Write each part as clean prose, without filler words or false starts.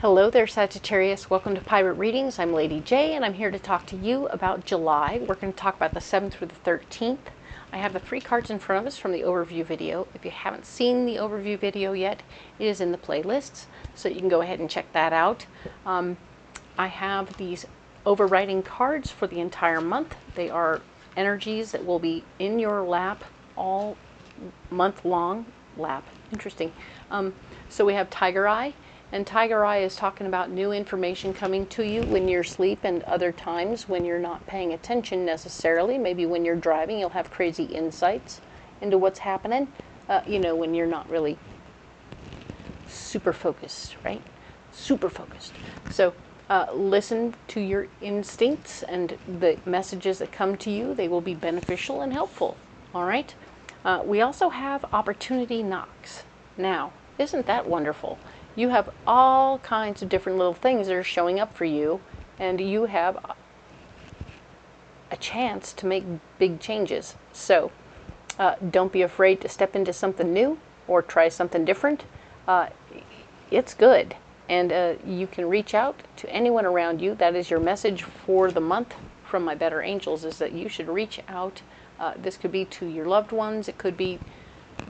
Hello there, Sagittarius. Welcome to Pirate Readings. I'm Lady J, and I'm here to talk to you about July. We're going to talk about the 7th through the 13th. I have the free cards in front of us from the overview video. If you haven't seen the overview video yet, it is in the playlists, so you can go ahead and check that out. I have these overriding cards for the entire month. They are energies that will be in your lap all month long. Lap, interesting. So we have Tiger Eye. And Tiger Eye is talking about new information coming to you when you're asleep and other times when you're not paying attention necessarily. Maybe when you're driving, you'll have crazy insights into what's happening, when you're not really super focused, right? Super focused. So listen to your instincts and the messages that come to you. They will be beneficial and helpful, all right? We also have opportunity knocks. Now, isn't that wonderful? You have all kinds of different little things that are showing up for you, and you have a chance to make big changes. So don't be afraid to step into something new or try something different. It's good, and you can reach out to anyone around you. That is your message for the month from my better angels, is that you should reach out. This could be to your loved ones. It could be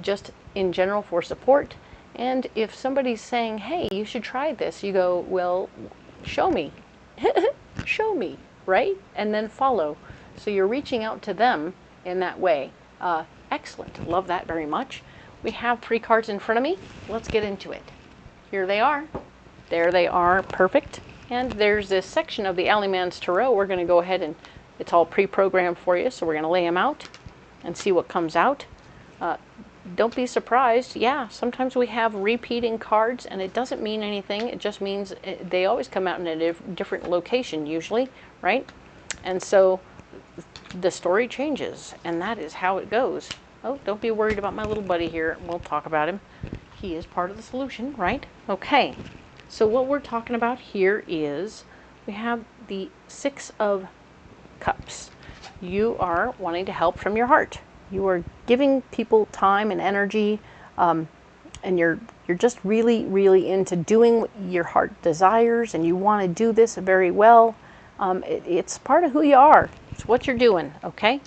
just in general for support. And if somebody's saying, hey, you should try this, you go, well, show me. Show me, right? And then follow. So you're reaching out to them in that way. Excellent. Love that very much. We have 3 cards in front of me. Let's get into it. Here they are. There they are. Perfect. And there's this section of the Alleyman's Tarot. We're going to go ahead and it's all pre-programmed for you. So we're going to lay them out and see what comes out. Don't be surprised. Yeah, sometimes we have repeating cards, and it doesn't mean anything. It just means they always come out in a different location, usually, right? And so the story changes, and that is how it goes. Oh, don't be worried about my little buddy here. We'll talk about him. He is part of the solution, right? Okay, so what we're talking about here is we have the 6 of Cups. You are wanting to help from your heart. You are giving people time and energy, and you're just really, really into doing what your heart desires, and you want to do this very well. It's part of who you are. It's what you're doing, okay?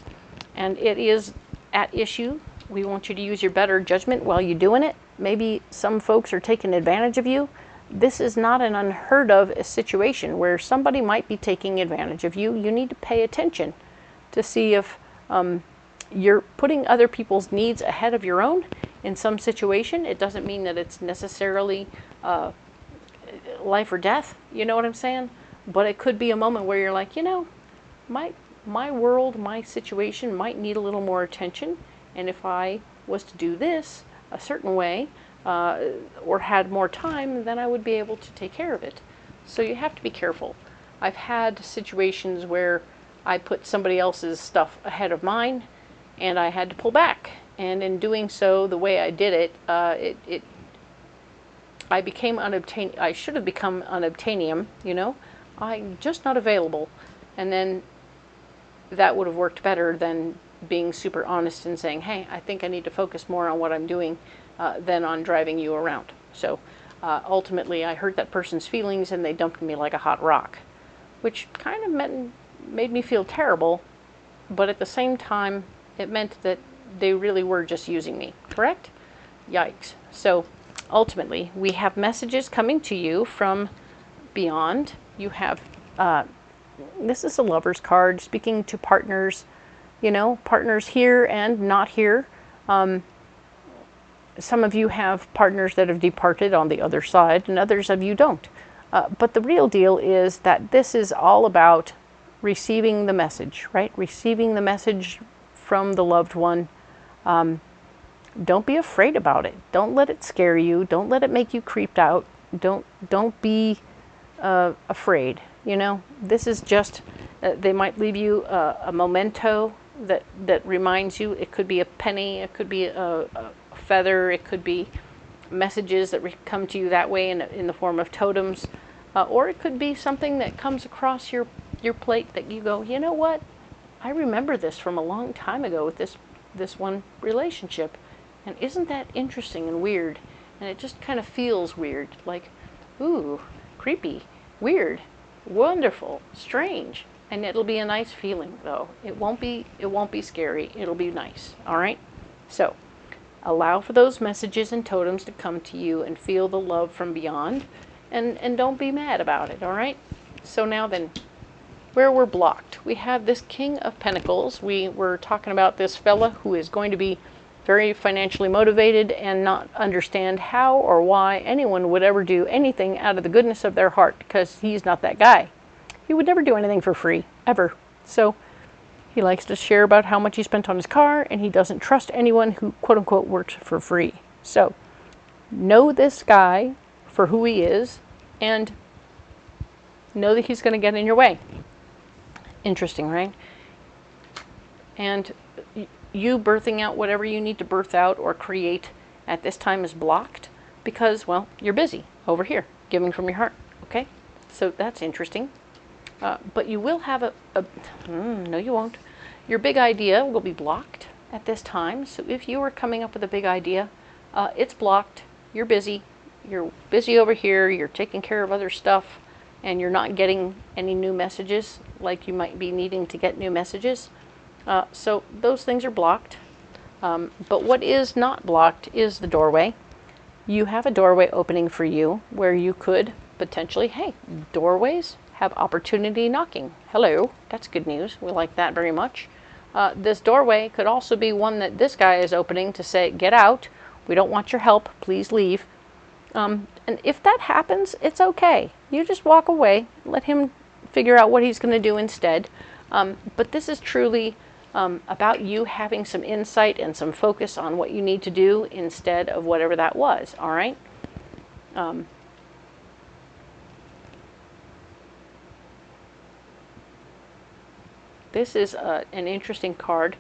And it is at issue. We want you to use your better judgment while you're doing it. Maybe some folks are taking advantage of you. This is not an unheard of situation where somebody might be taking advantage of you. You need to pay attention to see if you're putting other people's needs ahead of your own in some situation. It doesn't mean that it's necessarily life or death, you know what I'm saying? But it could be a moment where you're like, my world, my situation might need a little more attention, and if I was to do this a certain way or had more time, then I would be able to take care of it. So you have to be careful. I've had situations where I put somebody else's stuff ahead of mine, and I had to pull back. And in doing so, the way I did it, I became unobtainium. I should have become unobtainium, I'm just not available. And then that would have worked better than being super honest and saying, hey, I think I need to focus more on what I'm doing than on driving you around. So ultimately, I hurt that person's feelings, and they dumped me like a hot rock, which kind of made me feel terrible, but at the same time, it meant that they really were just using me, correct? Yikes. So ultimately, we have messages coming to you from beyond. You have, this is a Lover's card, speaking to partners, partners here and not here. Some of you have partners that have departed on the other side, and others of you don't. But the real deal is that this is all about receiving the message, right? Receiving the message from the loved one. Don't be afraid about it. Don't let it scare you. Don't let it make you creeped out. Don't be afraid. This is just, they might leave you a memento that reminds you. It could be a penny. It could be a feather. It could be messages that come to you that way in the form of totems. Or it could be something that comes across your plate that you go, you know what? I remember this from a long time ago with this one relationship. And isn't that interesting and weird? And it just kind of feels weird. Like, ooh, creepy, weird, wonderful, strange. And it'll be a nice feeling, though. It won't be scary. It'll be nice. All right? So, allow for those messages and totems to come to you and feel the love from beyond. And don't be mad about it, all right? So now then, where we're blocked. We have this King of Pentacles. We were talking about this fella who is going to be very financially motivated and not understand how or why anyone would ever do anything out of the goodness of their heart, because he's not that guy. He would never do anything for free, ever. So he likes to share about how much he spent on his car, and he doesn't trust anyone who, quote unquote, works for free. So know this guy for who he is, and know that he's going to get in your way. Interesting, right? And you birthing out whatever you need to birth out or create at this time is blocked because, well, you're busy over here giving from your heart. Okay? So that's interesting. But you will have no, you won't. Your big idea will be blocked at this time. So if you are coming up with a big idea, it's blocked. You're busy. You're busy over here. You're taking care of other stuff, and you're not getting any new messages like you might be needing to get new messages. So those things are blocked. But what is not blocked is the doorway. You have a doorway opening for you where you could potentially, hey, doorways have opportunity knocking. Hello, that's good news. We like that very much. This doorway could also be one that this guy is opening to say, get out. We don't want your help. Please leave. And if that happens, it's okay. You just walk away. Let him figure out what he's going to do instead. But this is truly about you having some insight and some focus on what you need to do instead of whatever that was. All right? This is an interesting card.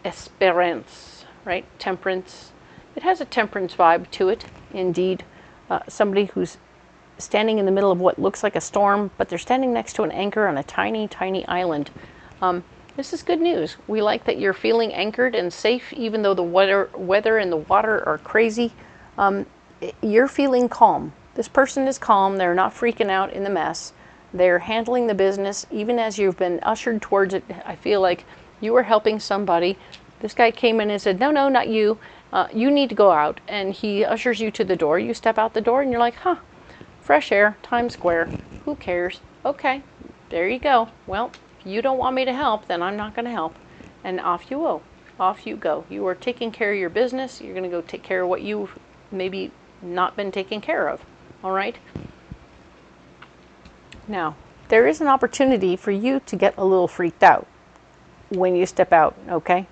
Esperance, right? Temperance. It has a temperance vibe to it, indeed. Somebody who's standing in the middle of what looks like a storm, but they're standing next to an anchor on a tiny, tiny island. This is good news. We like that you're feeling anchored and safe, even though the weather and the water are crazy. You're feeling calm. This person is calm. They're not freaking out in the mess. They're handling the business, even as you've been ushered towards it. I feel like you were helping somebody. This guy came in and said, no, no, not you. You need to go out. And he ushers you to the door. You step out the door and you're like, huh, fresh air, Times Square. Who cares? Okay, there you go. Well, if you don't want me to help, then I'm not going to help. And off you go. Off you go. You are taking care of your business. You're going to go take care of what you've maybe not been taken care of. All right? Now, there is an opportunity for you to get a little freaked out when you step out, okay?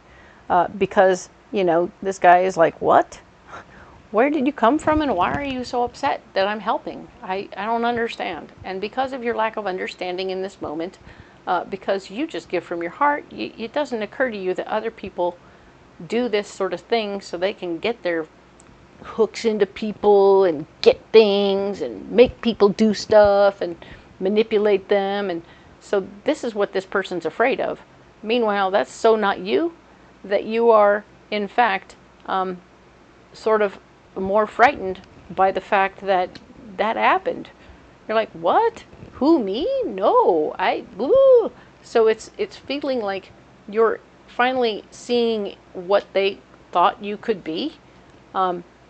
Because, you know, this guy is like, what? Where did you come from and why are you so upset that I'm helping? I don't understand. And because of your lack of understanding in this moment, because you just give from your heart, it doesn't occur to you that other people do this sort of thing so they can get their hooks into people and get things and make people do stuff and manipulate them. And so this is what this person's afraid of. Meanwhile, that's so not you, that you are, in fact, sort of more frightened by the fact that that happened. You're like, what? Who, me? No, woo. So it's feeling like you're finally seeing what they thought you could be.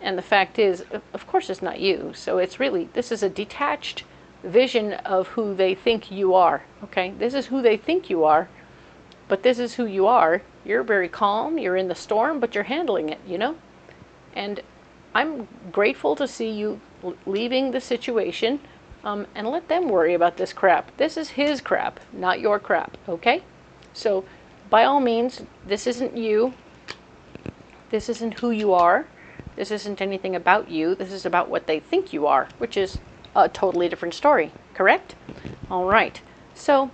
And the fact is, of course, it's not you. So it's really, this is a detached vision of who they think you are. Okay, this is who they think you are, but this is who you are. You're very calm. You're in the storm, but you're handling it, you know? And I'm grateful to see you leaving the situation, and let them worry about this crap. This is his crap, not your crap, okay? So by all means, this isn't you. This isn't who you are. This isn't anything about you. This is about what they think you are, which is a totally different story, correct? All right. So,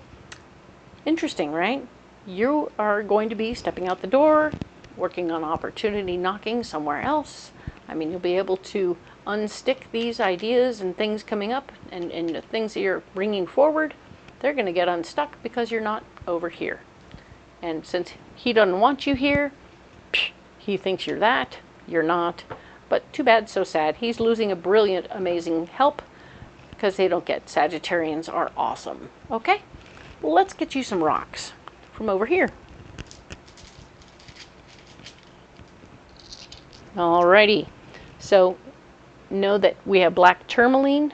interesting, right? You are going to be stepping out the door, working on opportunity knocking somewhere else. I mean, you'll be able to unstick these ideas and things coming up and the things that you're bringing forward. They're going to get unstuck because you're not over here. And since he doesn't want you here, he thinks you're that. you're not. But too bad, so sad. He's losing a brilliant, amazing help because they don't get. Sagittarians are awesome. Okay, well, let's get you some rocks from over here. Alrighty, so know that we have black tourmaline,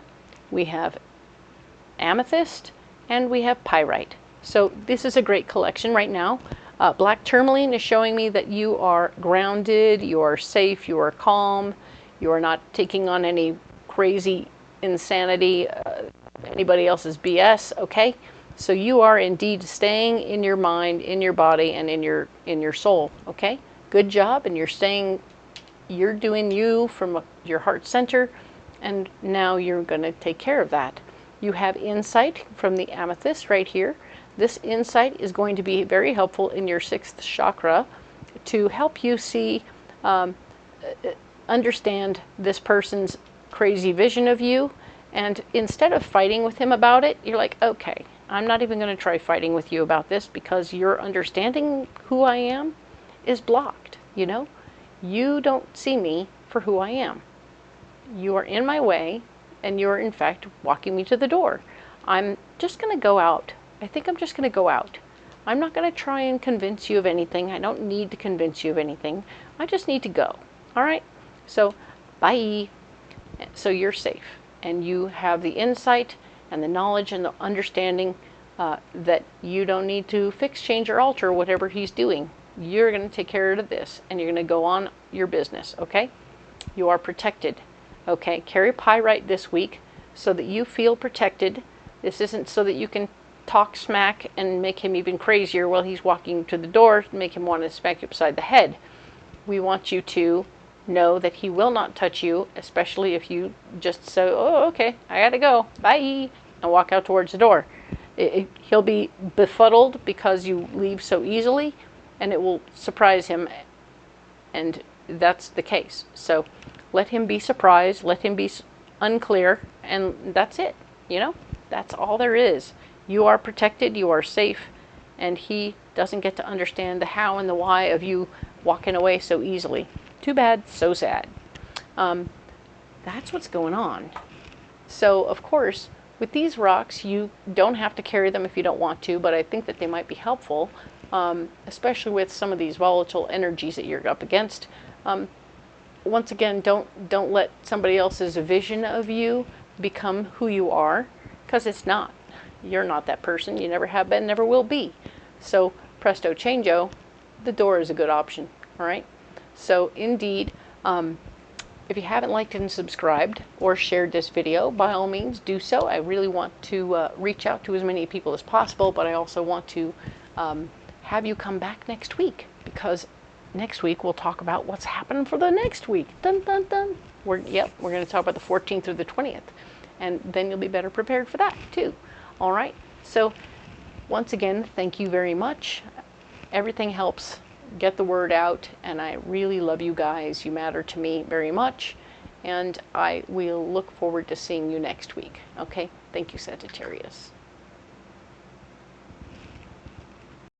we have amethyst, and we have pyrite. So this is a great collection right now. Black tourmaline is showing me that you are grounded, you are safe, you are calm, you are not taking on any crazy insanity, anybody else's BS, okay? So you are indeed staying in your mind, in your body, and in your soul, okay? Good job, and you're doing you from your heart center, and now you're going to take care of that. You have insight from the amethyst right here. This insight is going to be very helpful in your 6th chakra to help you see, understand this person's crazy vision of you. And instead of fighting with him about it, you're like, okay, I'm not even going to try fighting with you about this because your understanding who I am is blocked, you know? You don't see me for who I am. You are in my way, and you're in fact walking me to the door. I'm just going to go out. I think I'm just going to go out. I'm not going to try and convince you of anything. I don't need to convince you of anything. I just need to go. All right? So, bye. So you're safe, and you have the insight and the knowledge and the understanding that you don't need to fix, change, or alter whatever he's doing. You're going to take care of this, and you're going to go on your business, okay? You are protected, okay? Carry pyrite this week so that you feel protected. This isn't so that you can talk smack and make him even crazier while he's walking to the door, make him want to smack you upside the head. We want you to know that he will not touch you, especially if you just say, oh, okay, I gotta go, bye, and walk out towards the door. He'll be befuddled because you leave so easily, and it will surprise him, and that's the case. So let him be surprised, let him be unclear, and that's it. You know, that's all there is. You are protected, you are safe, and he doesn't get to understand the how and the why of you walking away so easily. Too bad, so sad. That's what's going on. So, of course, with these rocks, you don't have to carry them if you don't want to, but I think that they might be helpful. Especially with some of these volatile energies that you're up against. Once again, don't let somebody else's vision of you become who you are, because it's not. You're not that person. You never have been, never will be. So presto changeo, the door is a good option. All right. So indeed, if you haven't liked and subscribed or shared this video, by all means do so. I really want to reach out to as many people as possible, but I also want to have you come back next week, because next week we'll talk about what's happening for the next week. Dun, dun, dun. We're going to talk about the 14th through the 20th, and then you'll be better prepared for that too. All right. So once again, thank you very much. Everything helps get the word out, and I really love you guys. You matter to me very much, and I will look forward to seeing you next week. Okay. Thank you, Sagittarius.